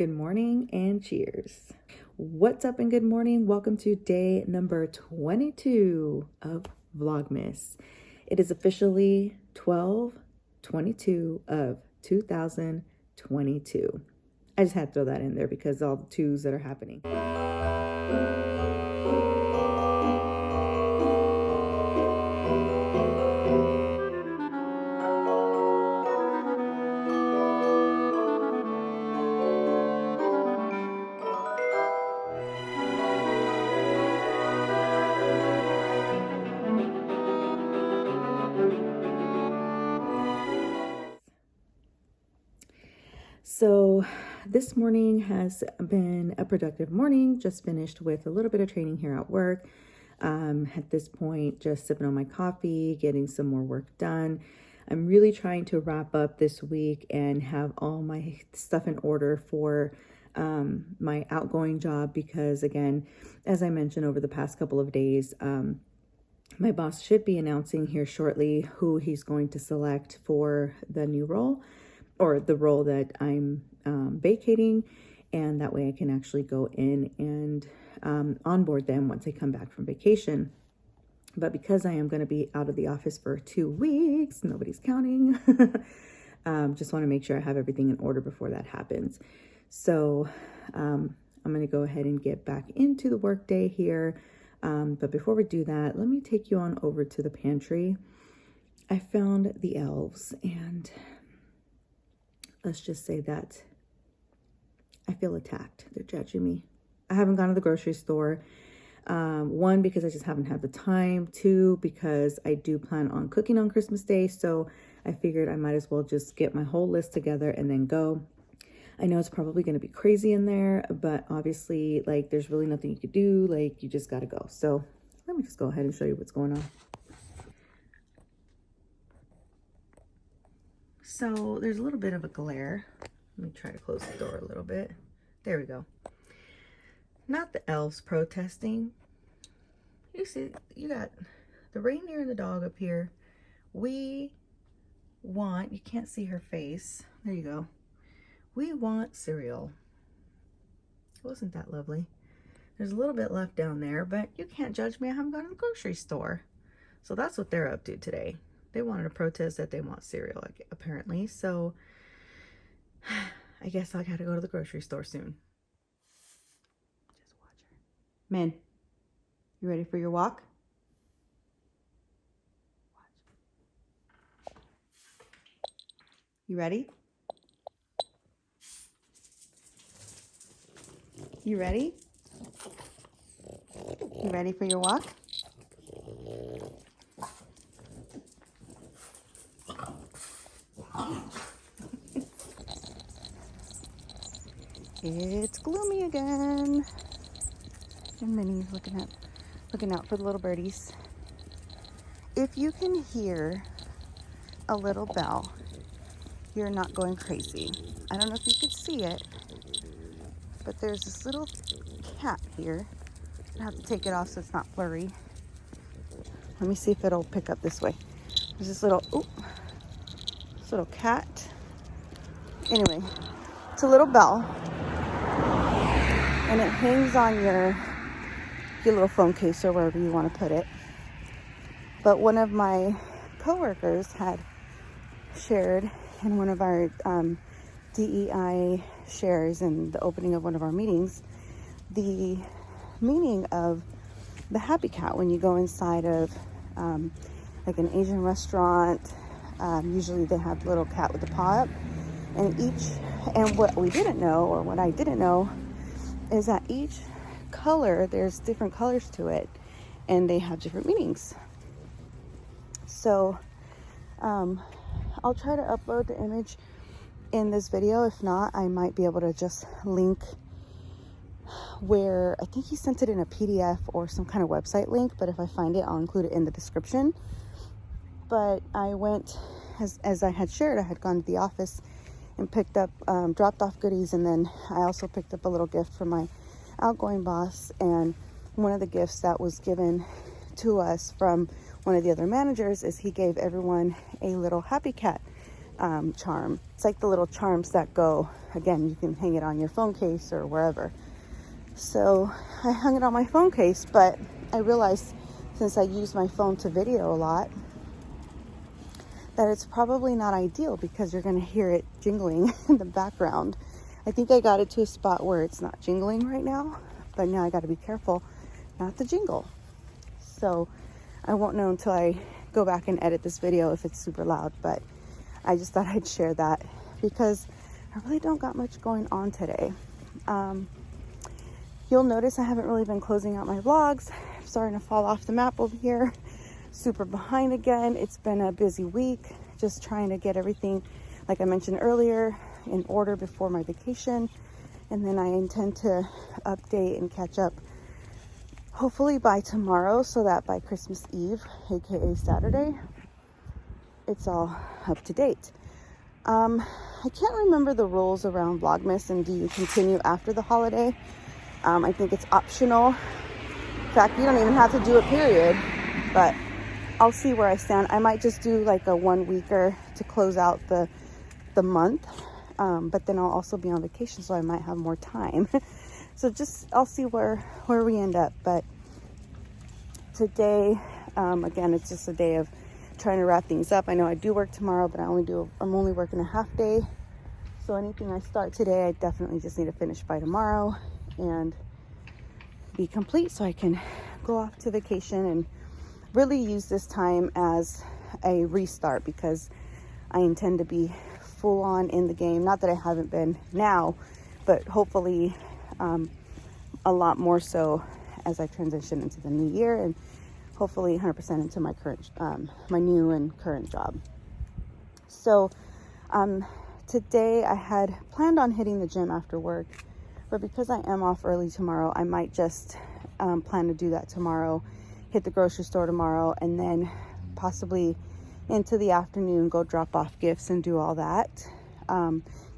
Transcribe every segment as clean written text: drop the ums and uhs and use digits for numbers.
Good morning and cheers. What's up and good morning? Welcome to day number 22 of Vlogmas. It is officially 12/22 of 2022. I just had to throw that in there because all the twos that are happening. So this morning has been a productive morning. Just finished with a little bit of training here at work. At this point, just sipping on my coffee, getting some more work done. I'm really trying to wrap up this week and have all my stuff in order for my outgoing job because, again, as I mentioned over the past couple of days, my boss should be announcing here shortly who he's going to select for the new role, or the role that I'm vacating, and that way I can actually go in and onboard them once I come back from vacation. But because I am going to be out of the office for 2 weeks, nobody's counting, just want to make sure I have everything in order before that happens. So I'm going to go ahead and get back into the workday here. But before we do that, let me take you on over to the pantry. I found the elves, and let's just say that I feel attacked. They're judging me. I haven't gone to the grocery store. One, because I just haven't had the time. Two, because I do plan on cooking on Christmas Day. So I figured I might as well just get my whole list together and then go. I know it's probably going to be crazy in there, but obviously, like, there's really nothing you could do. Like, you just got to go. So let me just go ahead and show you what's going on. So there's a little bit of a glare. Let me try to close the door a little bit. There we go. Not the elves protesting. You see, you got the reindeer and the dog up here. We want, you can't see her face. There you go. We want cereal. Wasn't that lovely? There's a little bit left down there, but you can't judge me. I haven't gone to the grocery store. So that's what they're up to today. They wanted to protest that they want cereal, apparently. So I guess I gotta go to the grocery store soon. Just watch her. Men, you ready for your walk? Watch. You ready? You ready? You ready for your walk? It's gloomy again. And Minnie's looking out for the little birdies. If you can hear a little bell, you're not going crazy. I don't know if you could see it, but there's this little cat here. I have to take it off so it's not blurry. Let me see if it'll pick up this way. There's this little cat. Anyway, it's a little bell, and it hangs on your little phone case or wherever you want to put it. But one of my coworkers had shared in one of our DEI shares in the opening of one of our meetings the meaning of the happy cat when you go inside of like an Asian restaurant. Usually they have the little cat with the paw up, and what we didn't know, or what I didn't know, is that each color, there's different colors to it, and they have different meanings. So I'll try to upload the image in this video. If not, I might be able to just link where, I think he sent it in a PDF or some kind of website link, but if I find it, I'll include it in the description. But I went, as I had shared, I had gone to the office and picked up, dropped off goodies, and then I also picked up a little gift for my outgoing boss. And one of the gifts that was given to us from one of the other managers is he gave everyone a little happy cat charm. It's like the little charms that go, again, you can hang it on your phone case or wherever. So I hung it on my phone case, but I realized since I use my phone to video a lot, that it's probably not ideal because you're going to hear it jingling in the background. I think I got it to a spot where it's not jingling right now, but now I got to be careful not to jingle. So I won't know until I go back and edit this video if it's super loud, but I just thought I'd share that because I really don't got much going on today. You'll notice I haven't really been closing out my vlogs. I'm starting to fall off the map over here. Super behind again. It's been a busy week, just trying to get everything, like I mentioned earlier, in order before my vacation. And then I intend to update and catch up hopefully by tomorrow, so that by Christmas Eve, aka Saturday, it's all up to date. I can't remember the rules around Vlogmas and do you continue after the holiday. I think it's optional. In fact, you don't even have to do it, period. But I'll see where I stand. I might just do like a 1 weeker to close out the month. But then I'll also be on vacation, so I might have more time. So I'll see where we end up. But today, again, it's just a day of trying to wrap things up. I know I do work tomorrow, but I'm only working a half day. So anything I start today, I definitely just need to finish by tomorrow and be complete so I can go off to vacation and really use this time as a restart, because I intend to be full on in the game. Not that I haven't been now, but hopefully a lot more so as I transition into the new year, and hopefully 100% into my current my new and current job. So today I had planned on hitting the gym after work, but because I am off early tomorrow, I might just plan to do that tomorrow, hit the grocery store tomorrow, and then possibly into the afternoon go drop off gifts and do all that.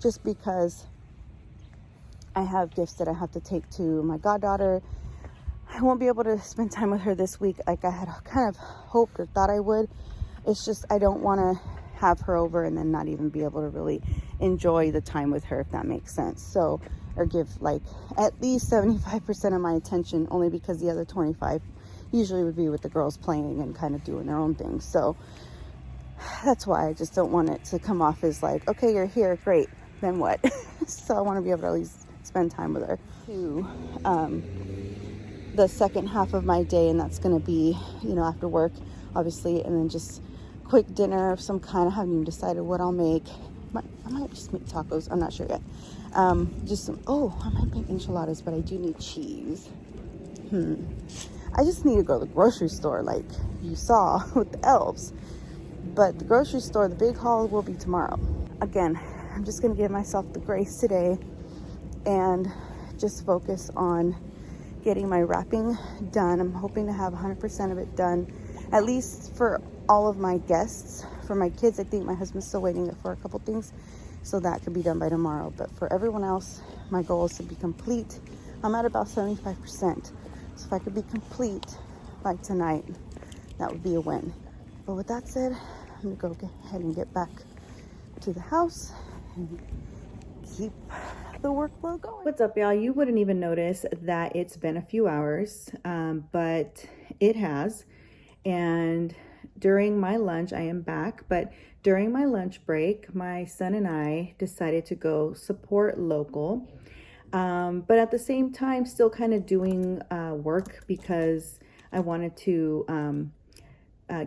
Just because I have gifts that I have to take to my goddaughter. I won't be able to spend time with her this week like I had kind of hoped or thought I would. It's just I don't want to have her over and then not even be able to really enjoy the time with her, if that makes sense. So, or give like at least 75% of my attention, only because the other 25 usually would be with the girls playing and kind of doing their own thing. So that's why I just don't want it to come off as like, okay, you're here, great, then what? So I want to be able to at least spend time with her. To the second half of my day, and that's going to be, after work, obviously, and then just quick dinner of some kind. I haven't even decided what I'll make. I might just make tacos. I'm not sure yet. I might make enchiladas, but I do need cheese. I just need to go to the grocery store like you saw with the elves. But the grocery store, the big haul, will be tomorrow. Again, I'm just going to give myself the grace today and just focus on getting my wrapping done. I'm hoping to have 100% of it done, at least for all of my guests. For my kids, I think my husband's still waiting for a couple things, so that could be done by tomorrow. But for everyone else, my goal is to be complete. I'm at about 75%. So if I could be complete by tonight, that would be a win. But with that said, I'm gonna go ahead and get back to the house and keep the workflow going. What's up, y'all? You wouldn't even notice that it's been a few hours, but it has. And during my lunch, I am back, but during my lunch break, my son and I decided to go support local, but at the same time, still kind of doing work, because I wanted to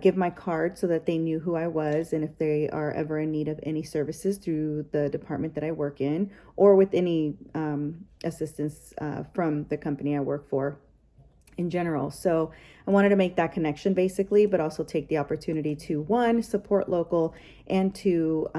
give my card so that they knew who I was, and if they are ever in need of any services through the department that I work in, or with any assistance from the company I work for in general. So I wanted to make that connection basically, but also take the opportunity to, one, support local, and to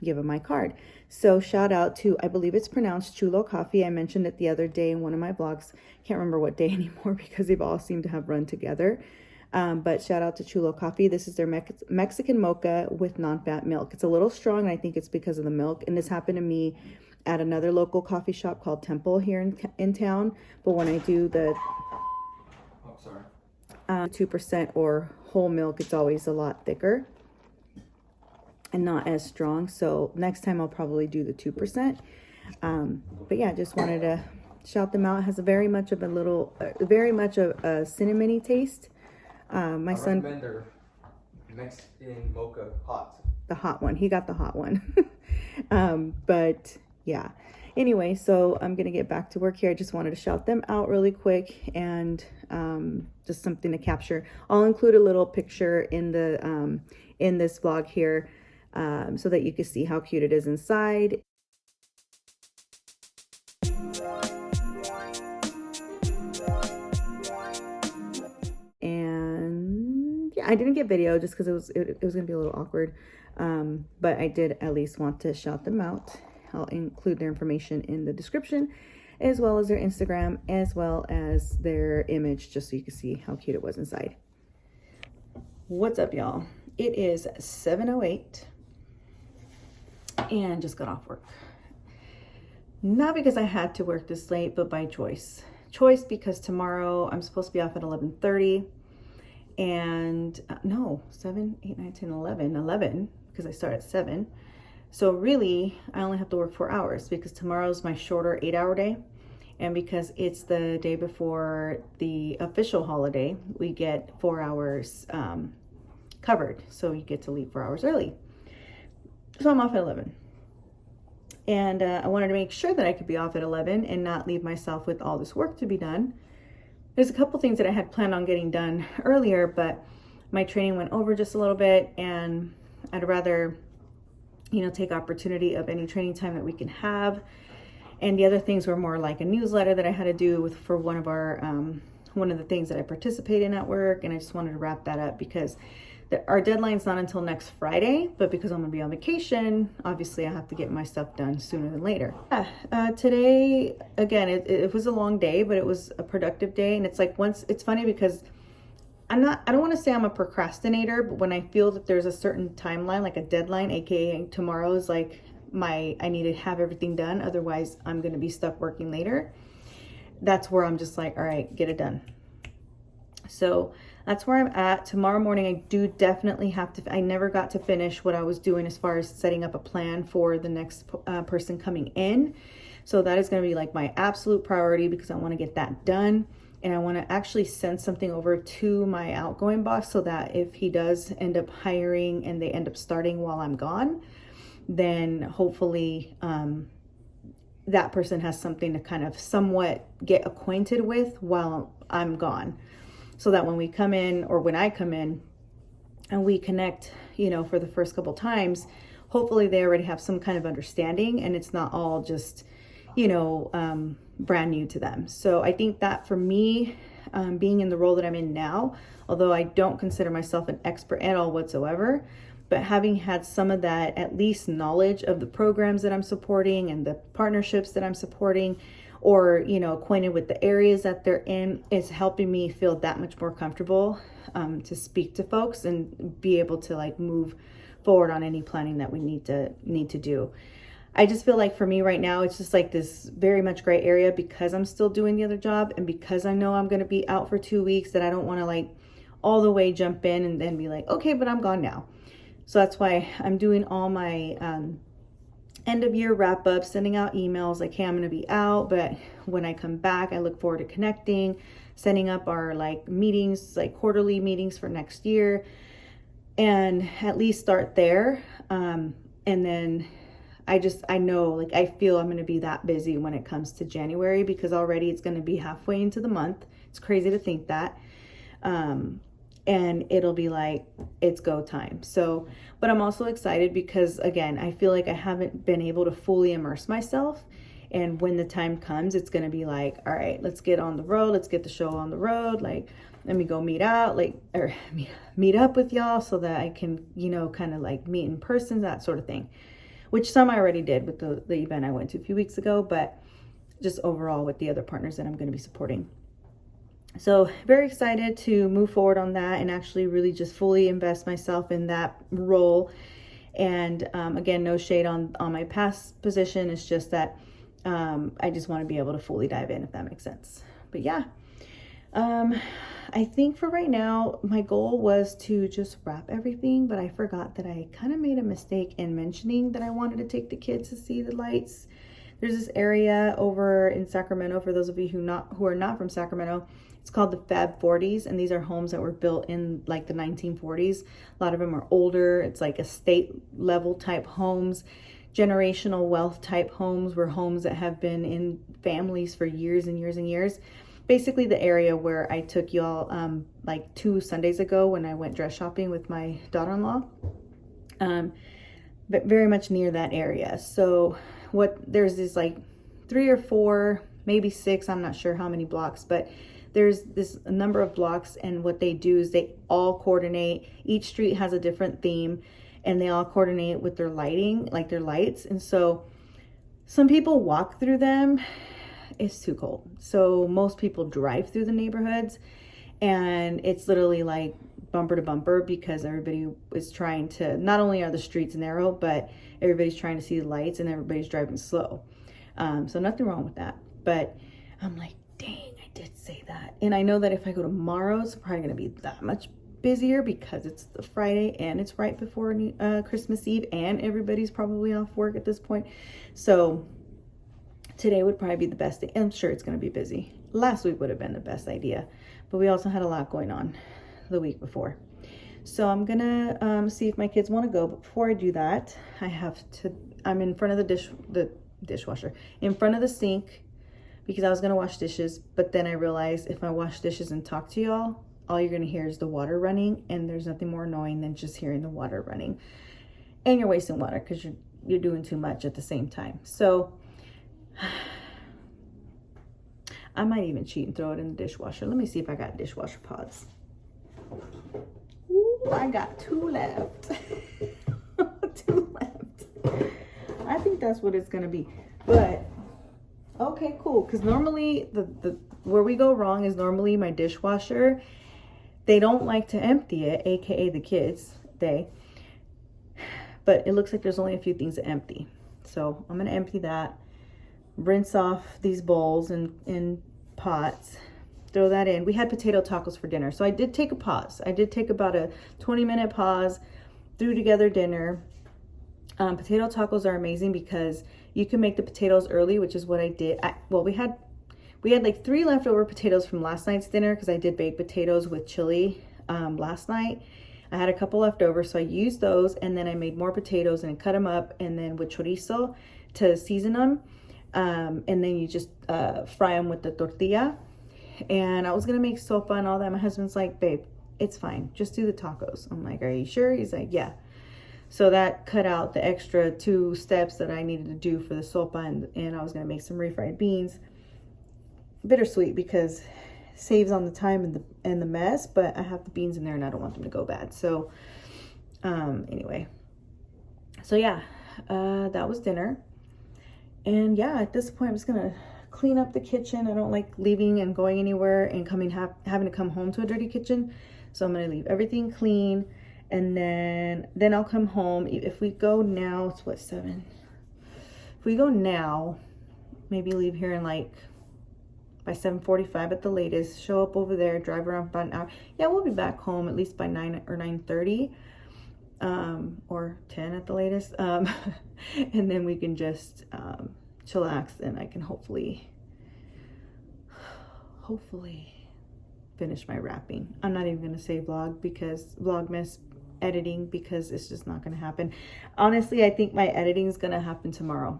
give them my card. So shout out to, I believe it's pronounced xulocoffee. I mentioned it the other day in one of my vlogs. Can't remember what day anymore because they've all seemed to have run together. But shout out to xulocoffee. This is their Mexican mocha with non-fat milk. It's a little strong, and I think it's because of the milk. And this happened to me at another local coffee shop called Temple here in town. But when I do the 2% or whole milk, it's always a lot thicker. and not as strong. So next time I'll probably do the 2%. But yeah, just wanted to shout them out. It has very much of a cinnamony taste. My son recommend their Mexican mocha hot. The hot one. He got the hot one. But yeah. Anyway, so I'm gonna get back to work here. I just wanted to shout them out really quick, and just something to capture. I'll include a little picture in the in this vlog here, so that you can see how cute it is inside. And yeah, I didn't get video just because it was gonna be a little awkward, but I did at least want to shout them out. I'll include their information in the description, as well as their Instagram, as well as their image, just so you can see how cute it was inside. What's up, y'all? It is 7:08 and just got off work. Not because I had to work this late, but by choice. Choice because tomorrow I'm supposed to be off at 11:30, and no, 7, 8, 9, 10, 11, because I start at 7. So really, I only have to work 4 hours because tomorrow's my shorter 8-hour day. And because it's the day before the official holiday, we get 4 hours covered. So you get to leave 4 hours early. So I'm off at 11. And I wanted to make sure that I could be off at 11 and not leave myself with all this work to be done. There's a couple things that I had planned on getting done earlier, but my training went over just a little bit, and I'd rather, take opportunity of any training time that we can have. And the other things were more like a newsletter that I had to do for one of the things that I participate in at work. And I just wanted to wrap that up because our deadline's not until next Friday, but because I'm gonna be on vacation, obviously I have to get my stuff done sooner than later. Today, again, it was a long day, but it was a productive day. And it's funny because I don't want to say I'm a procrastinator, but when I feel that there's a certain timeline, like a deadline, aka tomorrow is like I need to have everything done, otherwise I'm going to be stuck working later. That's where I'm just like, all right, get it done. So that's where I'm at. Tomorrow morning, I do definitely have to, I never got to finish what I was doing as far as setting up a plan for the next person coming in. So that is going to be like my absolute priority because I want to get that done. And I want to actually send something over to my outgoing boss so that if he does end up hiring and they end up starting while I'm gone, then hopefully that person has something to kind of somewhat get acquainted with while I'm gone. So that when we come in, or when I come in and we connect, for the first couple times, hopefully they already have some kind of understanding and it's not all just, brand new to them. So I think that for me, being in the role that I'm in now, although I don't consider myself an expert at all whatsoever, but having had some of that at least knowledge of the programs that I'm supporting and the partnerships that I'm supporting, or acquainted with the areas that they're in, is helping me feel that much more comfortable to speak to folks and be able to move forward on any planning that we need to do. I just feel like for me right now, it's just like this very much gray area because I'm still doing the other job and because I know I'm going to be out for 2 weeks, that I don't want to all the way jump in and then be like, okay, but I'm gone now. So that's why I'm doing all my end of year wrap up, sending out emails like, hey, I'm going to be out, but when I come back, I look forward to connecting, setting up our meetings, quarterly meetings for next year, and at least start there. And then I know, I feel I'm going to be that busy when it comes to January because already it's going to be halfway into the month. It's crazy to think that. And it'll be it's go time. So, but I'm also excited because again, I feel like I haven't been able to fully immerse myself. And when the time comes, it's going to be all right, let's get on the road. Let's get the show on the road. Let me go meet out, or meet up with y'all so that I can, kind of meet in person, that sort of thing. Which some I already did with the event I went to a few weeks ago, but just overall with the other partners that I'm going to be supporting. So very excited to move forward on that and actually really just fully invest myself in that role. And again, no shade on my past position. It's just that I just want to be able to fully dive in, if that makes sense. But yeah, Um, I think for right now, my goal was to just wrap everything, but I forgot that I kind of made a mistake in mentioning that I wanted to take the kids to see the lights. There's this area over in Sacramento, for those of you who are not from Sacramento. It's called the Fab Forties, and these are homes that were built in like the 1940s. A lot of them are older. It's like estate level type homes, generational wealth type homes, where homes that have been in families for years and years and years. Basically the area where I took y'all like 2 Sundays ago when I went dress shopping with my daughter-in-law. But very much near that area. So there's this like 3 or 4, maybe 6, I'm not sure how many blocks, but there's this a number of blocks, and what they do is they all coordinate. Each street has a different theme, and they all coordinate with their lighting, like their lights. And so some people walk through them. It's too cold, so most people drive through the neighborhoods, and it's literally like bumper to bumper, because everybody is trying to, not only are the streets narrow, but everybody's trying to see the lights, and everybody's driving slow. So nothing wrong with that, but I'm like, dang, I did say that. And I know that if I go tomorrow, it's probably gonna be that much busier, because it's the Friday and it's right before Christmas Eve, and everybody's probably off work at this point. So today would probably be the best day. I'm sure it's going to be busy. Last week would have been the best idea, but we also had a lot going on the week before. So I'm going to see if my kids want to go. But before I do that, I'm in front of the dishwasher, in front of the sink, because I was going to wash dishes. But then I realized if I wash dishes and talk to y'all, all you're going to hear is the water running. And there's nothing more annoying than just hearing the water running. And you're wasting water because you're doing too much at the same time. So I might even cheat and throw it in the dishwasher. Let me see if I got dishwasher pods. Ooh, I got 2 left. 2 left. I think that's what it's gonna be. But okay, cool. Because normally the where we go wrong is normally my dishwasher. They don't like to empty it, aka the kids. But it looks like there's only a few things to empty. So I'm gonna empty that. Rinse off these bowls and pots, throw that in. We had potato tacos for dinner, so I did take a pause. I did take about a 20-minute pause, threw together dinner. Potato tacos are amazing because you can make the potatoes early, which is what I did. We had like 3 leftover potatoes from last night's dinner, because I did baked potatoes with chili last night. I had a couple left over, so I used those, and then I made more potatoes and cut them up, and then with chorizo to season them. And then you just fry them with the tortilla. And I was gonna make sopa and all that. My husband's like, babe, it's fine, just do the tacos. I'm like, are you sure? He's like, yeah. So that cut out the extra 2 steps that I needed to do for the sopa, and I was gonna make some refried beans. Bittersweet, because it saves on the time and the mess, but I have the beans in there and I don't want them to go bad. So anyway, so yeah, that was dinner. And yeah, at this point, I'm just gonna clean up the kitchen. I don't like leaving and going anywhere and having to come home to a dirty kitchen. So I'm gonna leave everything clean, and then I'll come home. If we go now, it's what, 7? If we go now, maybe leave here in like by 7:45 at the latest. Show up over there, drive around about an hour. Yeah, we'll be back home at least by 9 or 9:30. Or 10 at the latest. And then we can just chillax, and I can hopefully finish my wrapping. I'm not even gonna say Vlogmas editing, because it's just not gonna happen. Honestly, I think my editing is gonna happen tomorrow.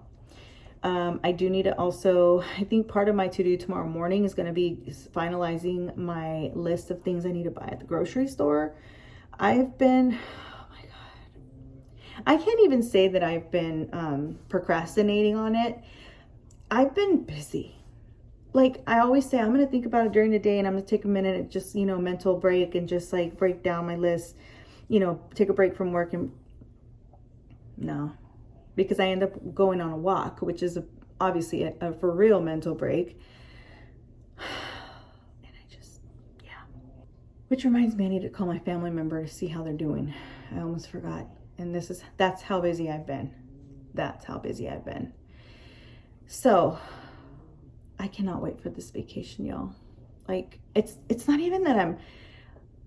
I do need to also, I think part of my to-do tomorrow morning is gonna be finalizing my list of things I need to buy at the grocery store. I can't even say that I've been procrastinating on it. I've been busy. Like I always say, I'm going to think about it during the day, and I'm going to take a minute and just, mental break, and just like break down my list, take a break from work. And no, because I end up going on a walk, which is obviously a for real mental break. And which reminds me, I need to call my family member to see how they're doing. I almost forgot. And that's how busy I've been. That's how busy I've been. So I cannot wait for this vacation, y'all. Like, it's not even that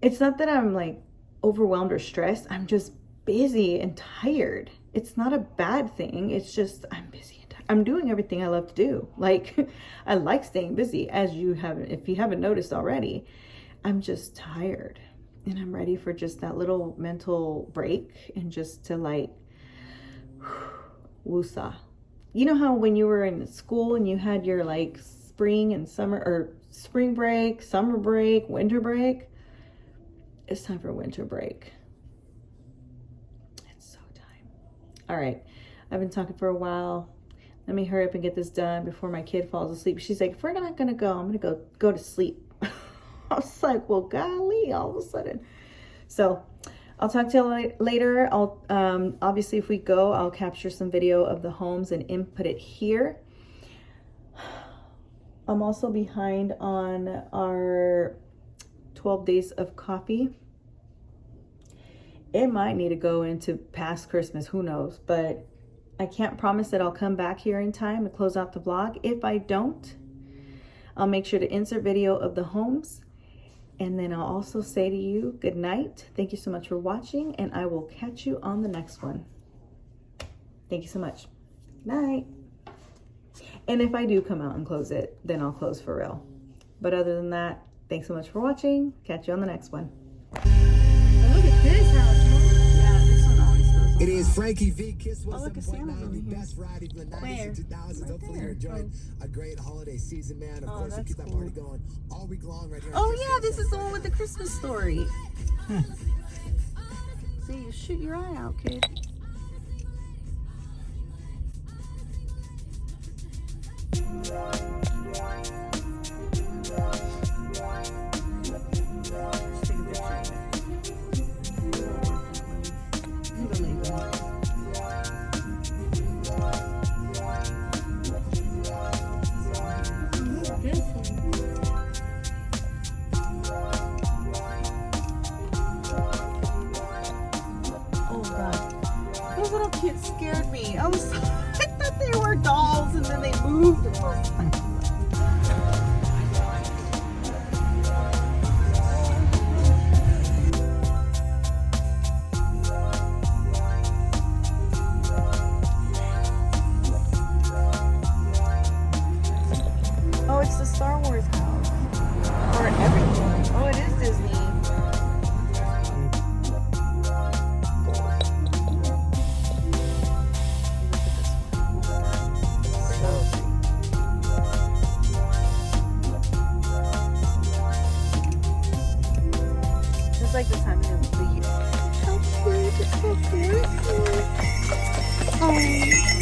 it's not that I'm like overwhelmed or stressed. I'm just busy and tired. It's not a bad thing. It's just I'm busy and tired. I'm doing everything I love to do. Like, I like staying busy, as if you haven't noticed already. I'm just tired, and I'm ready for just that little mental break and just to like woosah. You know how when you were in school and you had your like spring and summer, or spring break, summer break, winter break? It's time for winter break. It's so time. All right, I've been talking for a while. Let me hurry up and get this done before my kid falls asleep. She's like, if we're not gonna go, I'm gonna go to sleep. I was like, well, golly, all of a sudden. So I'll talk to you later. I'll obviously, if we go, I'll capture some video of the homes and input it here. I'm also behind on our 12 days of coffee. It might need to go into past Christmas, who knows, but I can't promise that I'll come back here in time to close out the vlog. If I don't, I'll make sure to insert video of the homes. And then I'll also say to you, good night. Thank you so much for watching, and I will catch you on the next one. Thank you so much. Night. And if I do come out and close it, then I'll close for real. But other than that, thanks so much for watching. Catch you on the next one. Look at this house, huh? Yeah, this one always goes on. It is Frankie V. Kiss Oh, look at Santa's 107.9, over the here. best variety from the 90s and 2000s. Right Hopefully there. you're enjoying a great holiday season, man. Of course, we that's keep that cool. party going all week long right here. Oh yeah, this is the one with the Christmas story. See, you shoot your eye out, kid. Those little kids scared me. I thought they were dolls, and then they moved. Oh, it's the Star Wars house. Or everything. Oh, it is Disney. Like the time of the year. How cute, it's so cute. Oh.